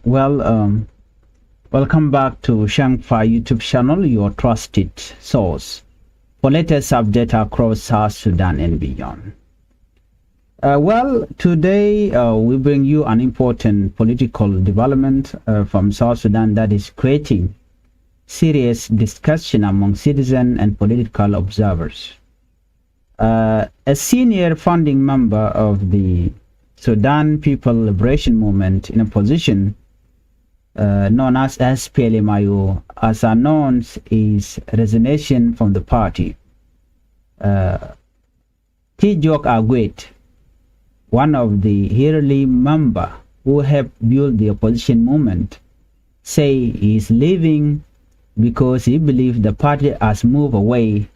Welcome back to Changfied YouTube channel, your trusted source for latest update across South Sudan and beyond. Today we bring you an important political development from South Sudan that is creating serious discussion among citizens and political observers. A senior founding member of the Sudan People Liberation Movement in a position known as SPLM, as announced his resignation from the party. Tijok Agwet, one of the early members who helped build the opposition movement, say he is leaving because he believes the party has moved away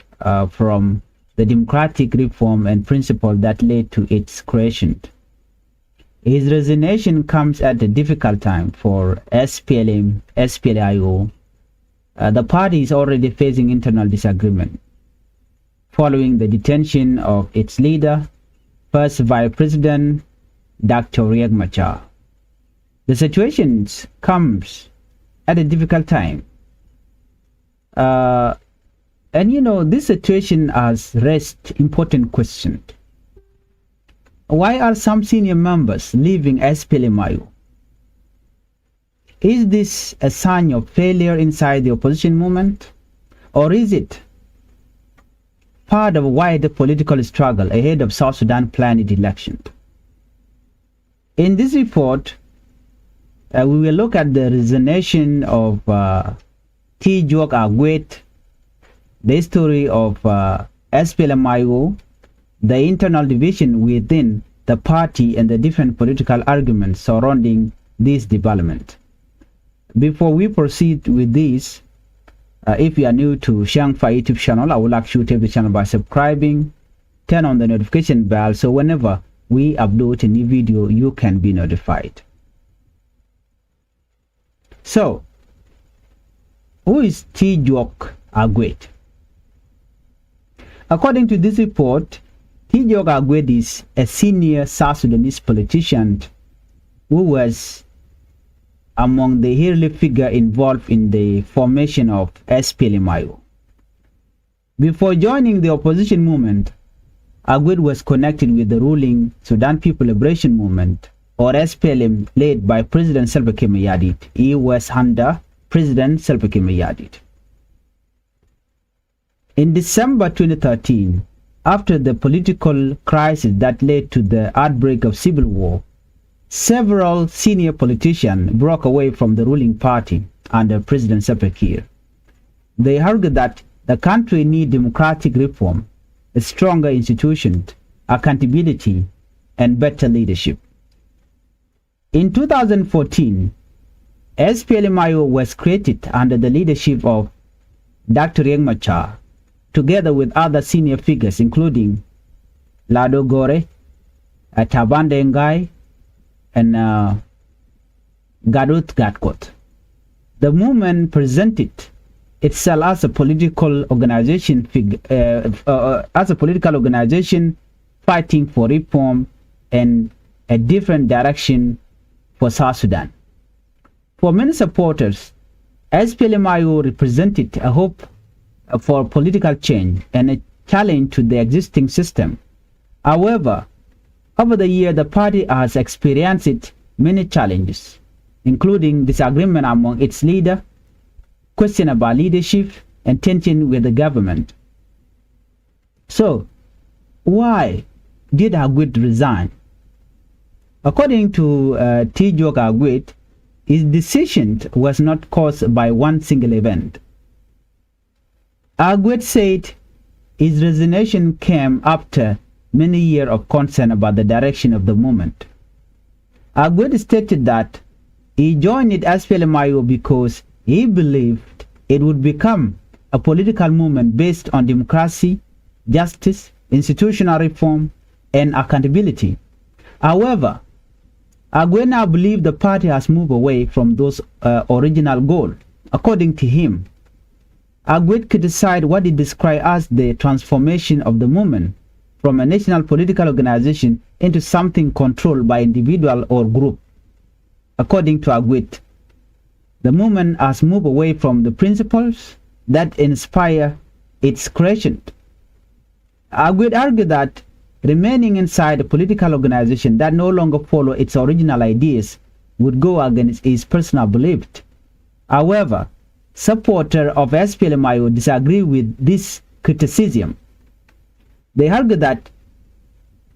from the democratic reform and principle that led to its creation. His resignation comes at a difficult time for SPLM, SPLIO. The party is already facing internal disagreement following the detention of its leader, first Vice President Dr. Riek Machar. The situation comes at a difficult time. This situation has raised important questions. Why are some senior members leaving SPLM? Is this a sign of failure inside the opposition movement? Or is it part of a wider political struggle ahead of South Sudan planned election? In this report, we will look at the resignation of Tijok Agwet, the story of SPLM, the internal division within the party, and the different political arguments surrounding this development. Before we proceed with this, if you are new to Changfied YouTube channel, I would like you to help the channel by subscribing, turn on the notification bell so whenever we upload a new video, you can be notified. So, who is Tijok Agwet? According to this report, Tijok Agwet is a senior South Sudanese politician who was among the early figures involved in the formation of SPLM. Before joining the opposition movement, Agwet was connected with the ruling Sudan People Liberation Movement, or SPLM, led by President Salva Kiir Mayardit. He was under President Salva Kiir Mayardit. In December 2013, after the political crisis that led to the outbreak of civil war, several senior politicians broke away from the ruling party under President Salva Kiir. They argued that the country needs democratic reform, a stronger institutions, accountability, and better leadership. In 2014, SPLM was created under the leadership of Dr. Riek Machar, together with other senior figures including Lado Gore, Tabande Ngai, and Gadut Gatkot. The movement presented itself as a political organization fighting for reform and a different direction for South Sudan. For many supporters, SPLM represented a hope for political change and a challenge to the existing system. However, over the year, the party has experienced many challenges, including disagreement among its leader, question about leadership, and tension with the government. So, why did Agwet resign? According to Tijok Agwet, his decision was not caused by one single event. Agwet said his resignation came after many years of concern about the direction of the movement. Agwet stated that he joined SPLM because he believed it would become a political movement based on democracy, justice, institutional reform, and accountability. However, Agwet now believes the party has moved away from those original goals. According to him, Agwet criticized what he described as the transformation of the movement from a national political organization into something controlled by individual or group. According to Agüed, the movement has moved away from the principles that inspire its creation. Agüed argued that remaining inside a political organization that no longer follow its original ideas would go against his personal beliefs. However, supporters of SPLM disagree with this criticism. They argue that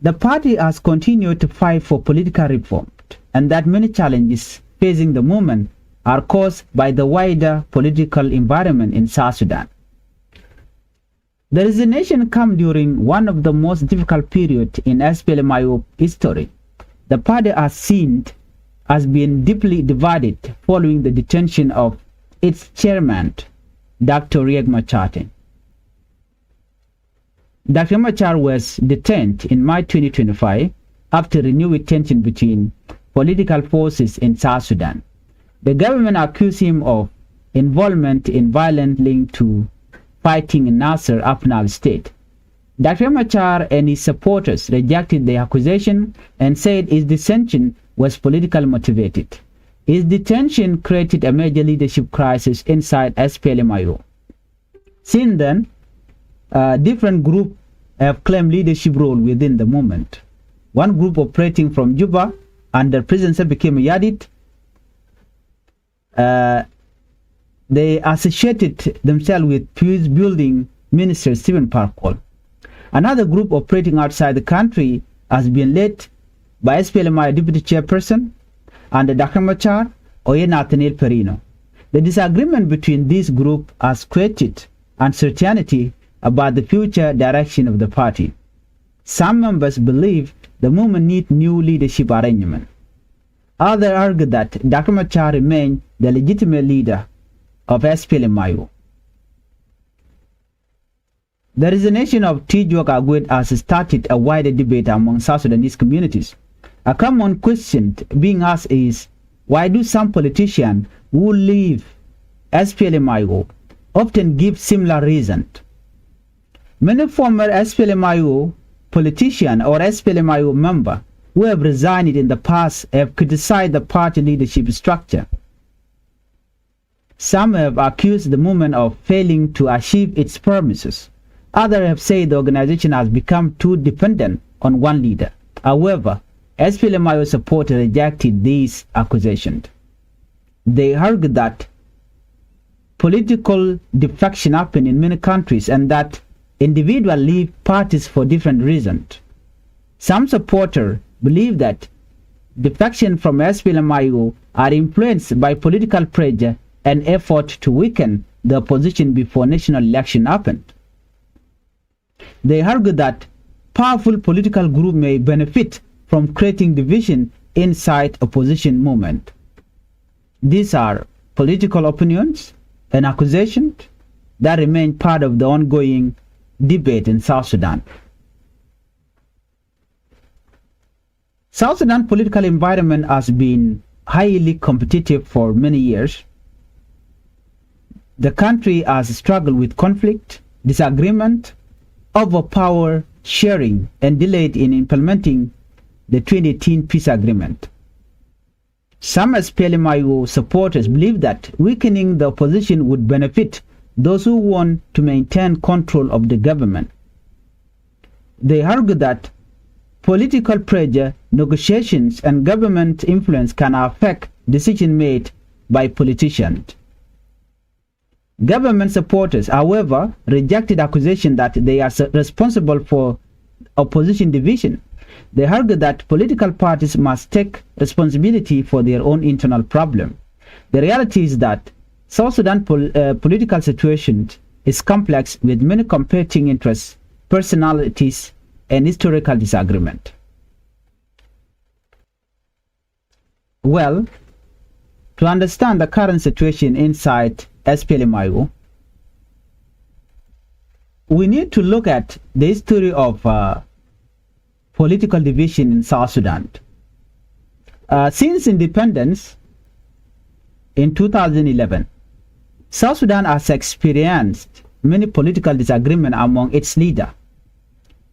the party has continued to fight for political reform and that many challenges facing the movement are caused by the wider political environment in South Sudan. The resignation comes during one of the most difficult periods in SPLM history. The party has seen has been deeply divided following the detention of its chairman, Dr. Riek Machar. Dr. Machar was detained in March 2025 after renewed tension between political forces in South Sudan. The government accused him of involvement in violence linked to fighting in Nasser Upnal state. Dr. Machar and his supporters rejected the accusation and said his detention was politically motivated. His detention created a major leadership crisis inside SPLM-IO. Since then, different groups have claimed leadership role within the movement. One group operating from Juba under President Salva Kiir Mayardit, they associated themselves with peace building Minister Stephen Parkour. Another group operating outside the country has been led by SPLM Deputy Chairperson and Dr. Machar or Nathaniel Perino. The disagreement between these groups has created uncertainty about the future direction of the party. Some members believe the movement needs new leadership arrangement. Others argue that Dr. Machar remains the legitimate leader of SPLM-IO. The resignation of Tijuak Agüed has started a wider debate among South Sudanese communities. A common question being asked is, why do some politicians who leave SPLM-IO often give similar reasons? Many former SPLM-IO politicians or SPLM-IO members who have resigned in the past have criticized the party leadership structure. Some have accused the movement of failing to achieve its promises. Others have said the organization has become too dependent on one leader. However, SPLM-IO supporters rejected these accusations. They argued that political defection happens in many countries and that individuals leave parties for different reasons. Some supporters believe that defection from SPLM-IO are influenced by political pressure and effort to weaken the opposition before national election happened. They argue that powerful political groups may benefit from creating division inside opposition movement. These are political opinions and accusations that remain part of the ongoing debate in South Sudan. South Sudan political environment has been highly competitive for many years. The country has struggled with conflict, disagreement, over power sharing, and delayed in implementing the 2018 peace agreement. Some SPLM-IO supporters believe that weakening the opposition would benefit those who want to maintain control of the government. They argue that political pressure, negotiations, and government influence can affect decisions made by politicians. Government supporters, however, rejected accusations that they are responsible for opposition division. They argue that political parties must take responsibility for their own internal problem. The reality is that South Sudan political situation is complex with many competing interests, personalities, and historical disagreement. Well, to understand the current situation inside SPLM-IO, we need to look at the history of political division in South Sudan. Since independence in 2011, South Sudan has experienced many political disagreements among its leaders.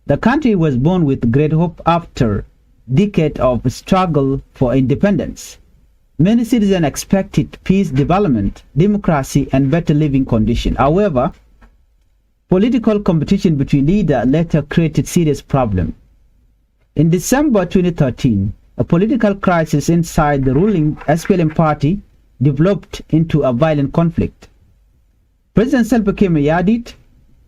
The country was born with great hope after decades of struggle for independence. Many citizens expected peace, development, democracy, and better living conditions. However, political competition between leaders later created serious problems. In December 2013, a political crisis inside the ruling SPLM party developed into a violent conflict. President Salva Kiir Mayardit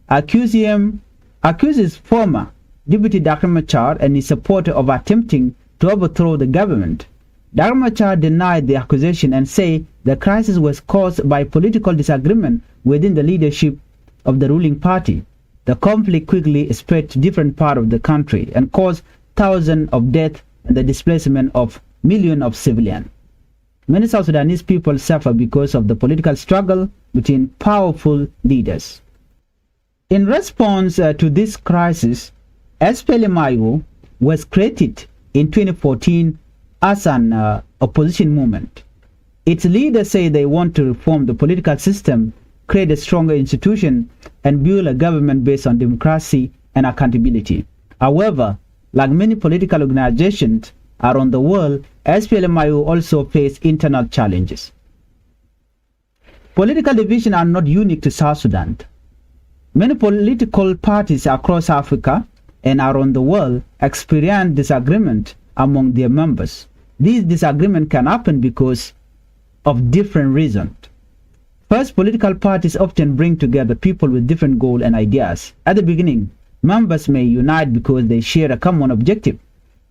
accuses former Deputy Dr. Machar and his supporter of attempting to overthrow the government. Dr. Machar denied the accusation and said the crisis was caused by political disagreement within the leadership of the ruling party. The conflict quickly spread to different parts of the country and caused thousands of deaths and the displacement of millions of civilians. Many South Sudanese people suffer because of the political struggle between powerful leaders. In response to this crisis, SPLM was created in 2014 as an opposition movement. Its leaders say they want to reform the political system, create a stronger institution, and build a government based on democracy and accountability. However, like many political organizations around the world, SPLM also face internal challenges. Political divisions are not unique to South Sudan. Many political parties across Africa and around the world experience disagreement among their members. These disagreements can happen because of different reasons. First, political parties often bring together people with different goals and ideas. At the beginning, members may unite because they share a common objective.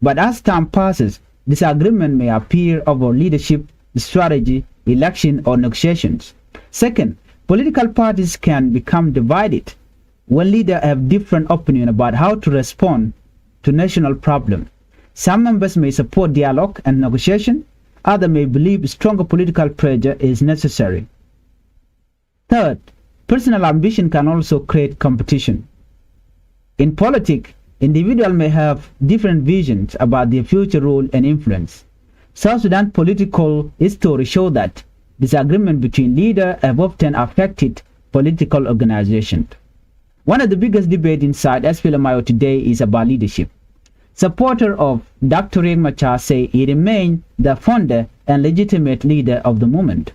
But as time passes, disagreement may appear over leadership, strategy, election, or negotiations. Second, political parties can become divided when leaders have different opinions about how to respond to national problems. Some members may support dialogue and negotiation, others may believe stronger political pressure is necessary. Third, personal ambition can also create competition. In politics, individuals may have different visions about their future role and influence. South Sudan political history shows that disagreement between leaders have often affected political organizations. One of the biggest debates inside SPLM today is about leadership. Supporters of Dr. Riek Machar say he remains the founder and legitimate leader of the movement.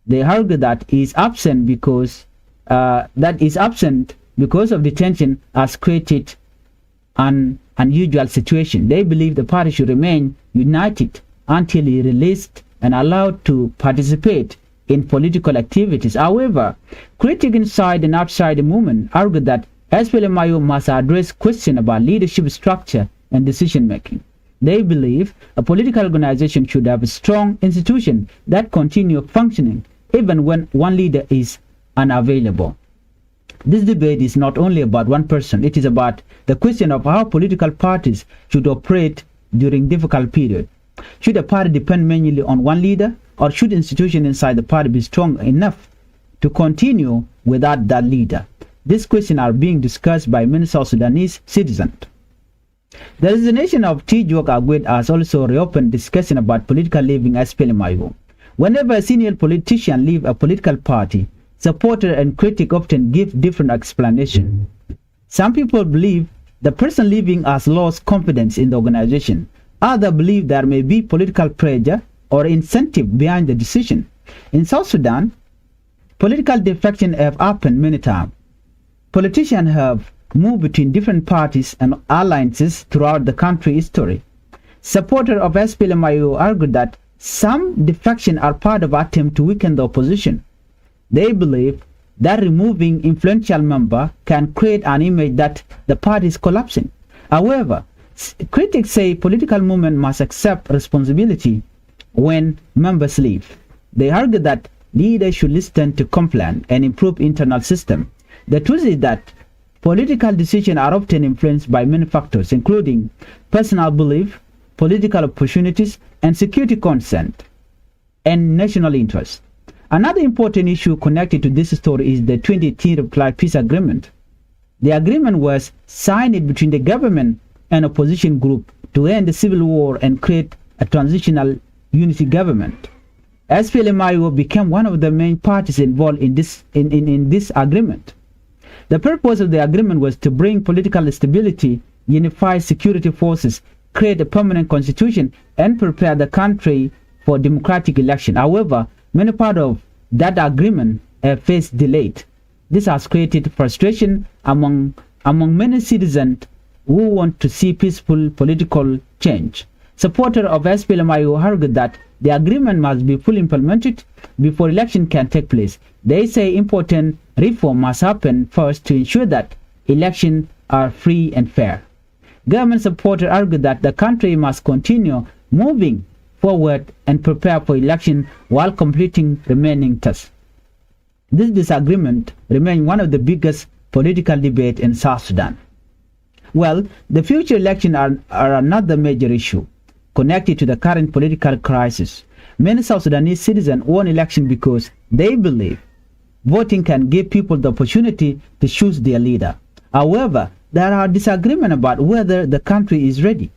They argue that he is absent because of detention has created an unusual situation. They believe the party should remain united until he released and allowed to participate in political activities. However, critics inside and outside the movement argue that SPLM must address questions about leadership structure and decision making. They believe a political organization should have a strong institution that continue functioning even when one leader is unavailable. This debate is not only about one person, it is about the question of how political parties should operate during difficult periods. Should a party depend mainly on one leader, or should institutions inside the party be strong enough to continue without that leader? These questions are being discussed by many South Sudanese citizens. The resignation of Tijuak Agwed has also reopened discussion about political leaving SPLM. Whenever a senior politician leaves a political party, supporters and critics often give different explanations. Some people believe the person leaving has lost confidence in the organization. Others believe there may be political pressure or incentive behind the decision. In South Sudan, political defection have happened many times. Politicians have moved between different parties and alliances throughout the country's history. Supporters of SPLM argue that some defections are part of an attempt to weaken the opposition. They believe that removing influential members can create an image that the party is collapsing. However, critics say political movement must accept responsibility when members leave. They argue that leaders should listen to complaints and improve internal system. The truth is that political decisions are often influenced by many factors, including personal belief, political opportunities, and security consent, and national interest. Another important issue connected to this story is the 2018 Reply Peace Agreement. The agreement was signed between the government and opposition group to end the civil war and create a transitional unity government. SPLM became one of the main parties involved in this agreement. The purpose of the agreement was to bring political stability, unify security forces, create a permanent constitution, and prepare the country for democratic election. However, many part of that agreement faced delayed. This has created frustration among many citizens who want to see peaceful political change. Supporters of SPLM argued that the agreement must be fully implemented before election can take place. They say important reform must happen first to ensure that elections are free and fair. Government supporters argued that the country must continue moving forward and prepare for election while completing remaining tasks. This disagreement remains one of the biggest political debates in South Sudan. Well, the future elections are another major issue connected to the current political crisis. Many South Sudanese citizens want election because they believe voting can give people the opportunity to choose their leader. However, there are disagreements about whether the country is ready.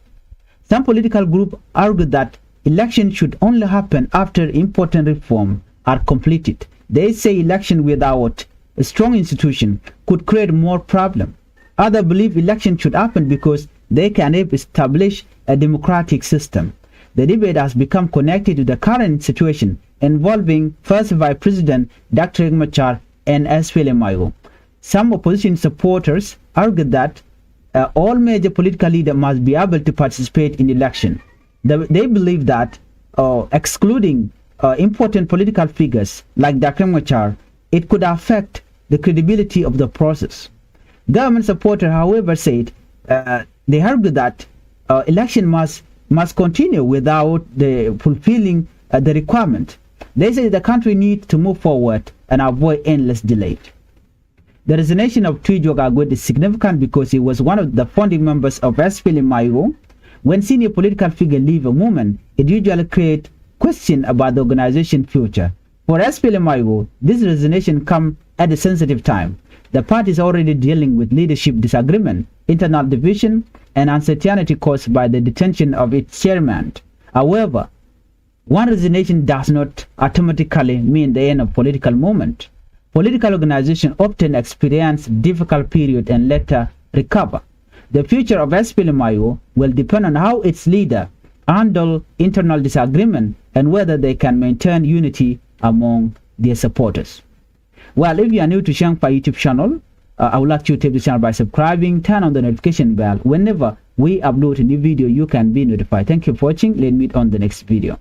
Some political groups argue that elections should only happen after important reforms are completed. They say election without a strong institution could create more problems. Others believe election should happen because they can help establish a democratic system. The debate has become connected to the current situation involving first Vice President Dr. Machar and SPLM. Some opposition supporters argue that all major political leaders must be able to participate in election. They believe that excluding important political figures like Dr. Machar, it could affect the credibility of the process. Government supporters, however, said they argue that election must continue without the fulfilling the requirement. They say the country needs to move forward and avoid endless delay. The resignation of Tuijog Agwed is significant because he was one of the founding members of SPLM. When senior political figures leave a movement, it usually creates question about the organization's future. For SPLM, this resignation comes at a sensitive time. The party is already dealing with leadership disagreement, internal division, and uncertainty caused by the detention of its chairman. However, one resignation does not automatically mean the end of political movement. Political organizations often experience difficult periods and later recover. The future of SPLM will depend on how its leader handle internal disagreement and whether they can maintain unity among their supporters. Well, if you are new to Changfied YouTube channel, I would like you to take the channel by subscribing, turn on the notification bell. Whenever we upload a new video, you can be notified. Thank you for watching. Let's meet on the next video.